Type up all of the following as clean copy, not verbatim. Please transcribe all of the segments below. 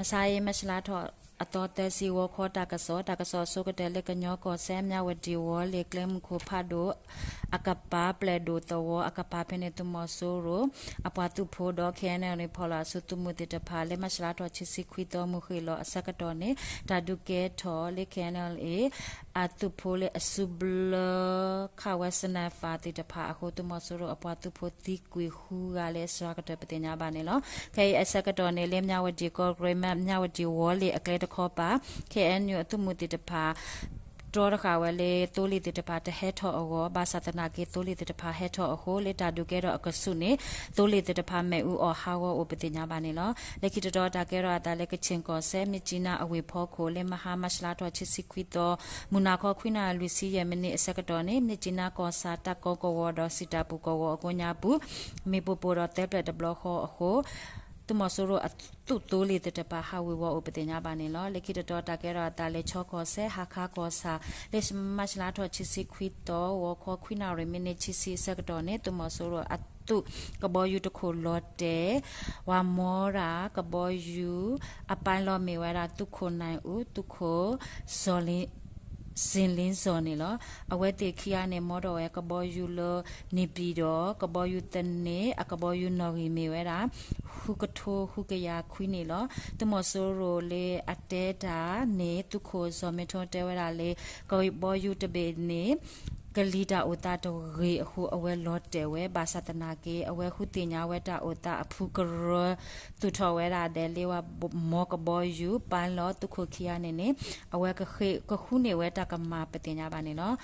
มาใช้มาฉลาดทออตอเตซีวอคอตากะสอโซกเตเลกะญอกอแซมญาวดีวอเลกเลมโคพาโดอากาปาเปลโดตวออากาปาเพเนตุมอโซโรอปาตุโพดอแคนเนเนพอลาสุตุมุติตะพาเลมาฉลาดทอชิซิควิตอมุขิลออสักตอเนตาดุเกทอเลแคนเนลเออาตุโพเลอสุบลคาวสนาฟาติตะพาอโคตุมอโซโรอปาตุโพติกุยฮูกาเลสวากตะปะเตญาบาเนลอเคอสักตอเนเลมญาวดีกอเกรมญาวดีวอเลอเกลข้อปา KNU ตุมุติตภาตรอคาวเลตุลิติตภาตะเฮทอออบาสัตนาเกตุลิติตภาเฮทออโคเลตาดุเกรอกสุเนตุลิติตภาเมอูอฮาวอปติญาบาเนลเลคิตดอตาเกรอตาเลกชิงกอเซมิจินาอเวพอโคเลมหามัชลาตอชิซิควิตอมุนาคอควินาลุซีเยมเนสกตอเนมิจินากอซาตะกอกวอดอสิตาปุกวอโกญาปุเมปุปรอเตเปตบลอคออโคตุมอสุโรตุตูลีตตะปาฮาวิวออุปติญาบานิลอเลคิตตอตาเกราตาเลชอคอเซฮาคาคอซาเลชมัชลาทอชิซิควิตอวอคอควินาเรมิเนชิซิเซกตอเนตุมอสุโรอัตตุกบอยูตะโคลอเตวามอรากบอยูอปันลอเมวราตุโคนายอุตุโคซอลิစင်လင်းစော်နေလောအဝဲတေခီယာနေမော်တော်ရဲ့ကဘောယူလနေပြီးတော့ကဘောယူတနေအကဘောယူနော်ဂီမီဝဲတာခုကထိုးခုကရခွီးနေလောတမဆိုးရိုလေအတဲတာနေသူခိုစော်မထွန်တဲဝဲတာလေကောဘောယူတပေနေကလီတာအိုတာတရေအခုအဝဲလော့တဲဝဲဘာသာတနာကေအဝဲခုတင်ညာဝဲတာအိုတာအဖူကရသူထော်ဝဲတာတဲ့လေဝမောကဘောယူပန်လောသူခုခီယာနေနေအဝဲကခေကခုနေဝဲတာကမာပတင်ညာပါနေနော်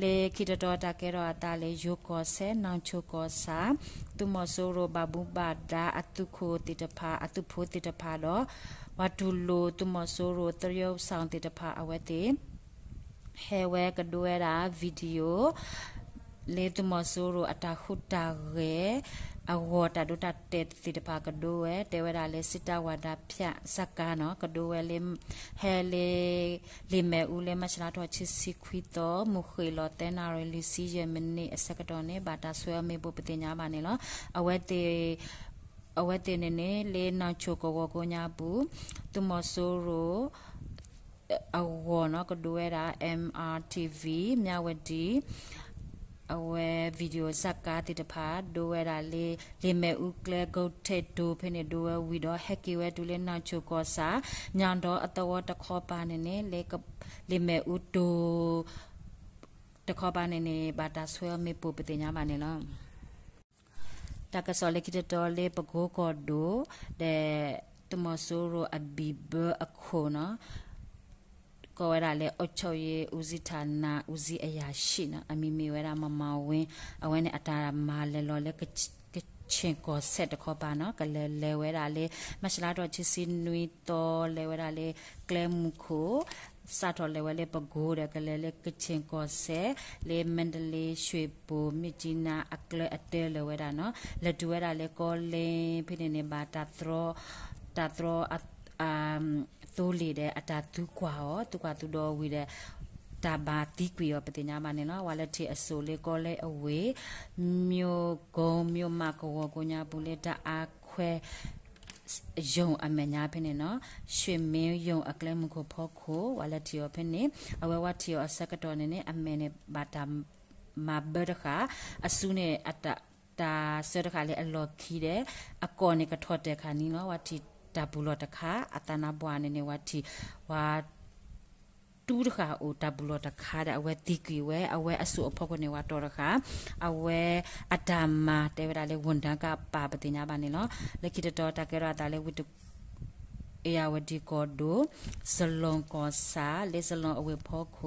လေခိတတော်တာကဲတော့အတာလေယိုကောဆဲနောင်ချိုကောစာသူမဆိုးရိုဘာဘူးဘာဒါအတုခိုတိတဖာအတုဖိုတိတဖာတော့ဝတူလိုသူမဆိုးရိုတရုပ်ဆောင်တိတဖာအဝဲတေဟဲဝဲကဒွဲတာဗီဒီယိုလေတမဆိုးရအတာခုတာရဲအဝတာဒုတာတက်စီတပါကဒိုဝဲတဲဝဲတာလေစစ်တဝါဒဖြတ်စက္ကာနော်ကဒိုဝဲလေဟဲလေလေမဲဦးလေမချလာတော့ချစ်စီခွီတော့မူခေလောတဲနာရလီစီယမနီအစကတော်နေဘာတာဆွဲမေဖို့ပတင်ညာပါနေလောအဝဲတေနေနေလေနောက်ချိုကောကိုညာဘူးတမဆိုးရအဝနော်ကဒွဲတာ MRTV မြဝတီအဝဲဗီဒီယိုဇက်ကာတိတဖာဒိုဝဲတာလေမဲဥကလေဂုတ်ထေဒိုဖိနေဒိုဝဲဝီတော့ဟက်ကီဝဲဒူလေနောက်ချိုကောစာညာတော့အတော်တခေါ်ပါနေနေလေမဲဥဒိုတခေါ်ပါနေနေဘာတာဆွဲမေပူပတိညာပါနေလောတကဆောလေကိတတော်လေပကိုကောဒိုတဲ့တမဆိုးရိုအဘီဘအခုနော်ကိုဝဲတာလေအချောယေဦးစီဌာနဦးစီအရာရှိနော်အမီမီဝဲတာမမဝင်းအဝဲနဲ့အတာမာလေလောလေကချင်းကိုဆက်တခေါ်ပါနော်ကလေဝဲတာလေမရှလာတော့ချစ်စီနွီတော်လေဝဲတာလေကလဲမူခိုစာတော်လေဝဲလေပဂိုးတဲ့ကလေကချင်းကိုဆက်လေမန္တလေးရွှေပူမြကြီးနာအကလဲအတဲလေဝဲတာနော်လက်တူဝဲတာလေကောလင်းဖိနေနေပါတာသရောတိုးလေတဲ့အတာသူကွာရောသူကသူတော်ဝီတဲ့တာဘာတိကွေရောပတိညာမနေနော်ဝါလက်တီအစိုးလေးကောလဲအဝေးမြို့ကုံမြို့မကောကိုညာဘူးလေတအားခွဲယုံအမညာဖိနေနော်ရွှေမင်းယုံအကလဲမှုကိုဖောက်ခိုဝါလက်တီရောဖိနေအဝဲဝတ်တီရောအစကတော်နေနေအမေနေဘာတာမဘရခအဆုနေအတာစရခါလေအလော်ခီတဲ့အကောနေကထော့တဲ့ခါနီနော်ဝတ်တီတာဘူးလောတခါအတနာဘွားနေနေဝတီဝါတူးတခါအိုတာဘူးလောတခါတဲ့အဝဲတိကွေဝဲအဝဲအဆူအဖို့ကနေဝါတော်တခါအဝဲအတမာတဲဝဒါလေဝန်တန်းကပါပတိညာပါနေလောလက်ခိတတော်တကရတာလေဝိတเอวดีกอดูสลองกอซาเลสลองอเวพอโค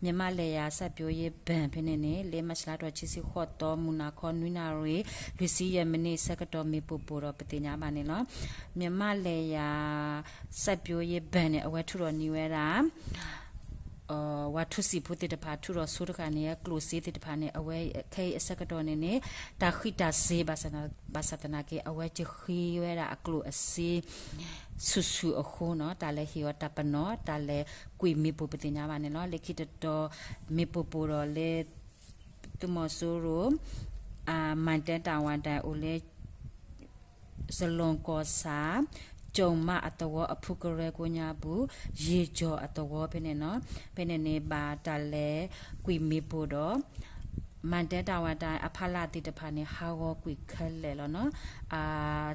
မြမလေယာစပြိုးရေးဘန်ဖနေနေလေမစလာတော့ချီစီခေါ်တော်မူနာခေါ်နွိနာရီလူစီယမနေစကတော်မေပူပူတော့ပတိညာပါနေလောမြမလေယာစပြိုးရေးဘန်နဲ့အဝဲထုတော်ညီဝဲတာဝါထုစီဖုတိတဖာထုတော်ဆိုးတခါနေကလိုစီတိတဖာနေအဝဲခဲအစကတော်နေနေတာခိတာစေဘာစတနာကေအဝဲချခီဝဲတာအကလိုအစီဆူဆူအခုနော်တာလေဟီဝတာပနောတာလေကွီမီပူပတိညာပါနေနော်လေခိတတော်မီပူပူတော်လေတူမဆိုရိုမန်တဲတာဝန်တိုင်အိုလေစလွန်ကောစာ จงมาอัตวอพุกเรกุญาบุเยจออัตวอเป็นเนาะเป็นเนบาตาเลกุยมีบูดอมันเดดาวดาอภาลาติตะพาเนฮาวกุยคัลเลลเนาะ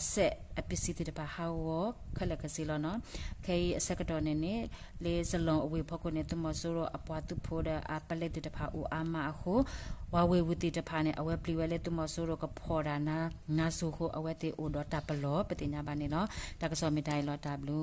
เซอพิสิติตะพาฮาวคัลเลกสิลเนาะเคสกดอเนเนเลซลองอเวพอกุเนตุมอซูโรอปวาตุโพดาปเลติตะพาอูอามาโฮวาเววุติตะพาเนอเวปลิเวเลตุมอซูโรกพอดานานาซูโฮอเวเตโอดอตาปลอปติญาบาเนเนาะตากะซอมิไดลอตาบลู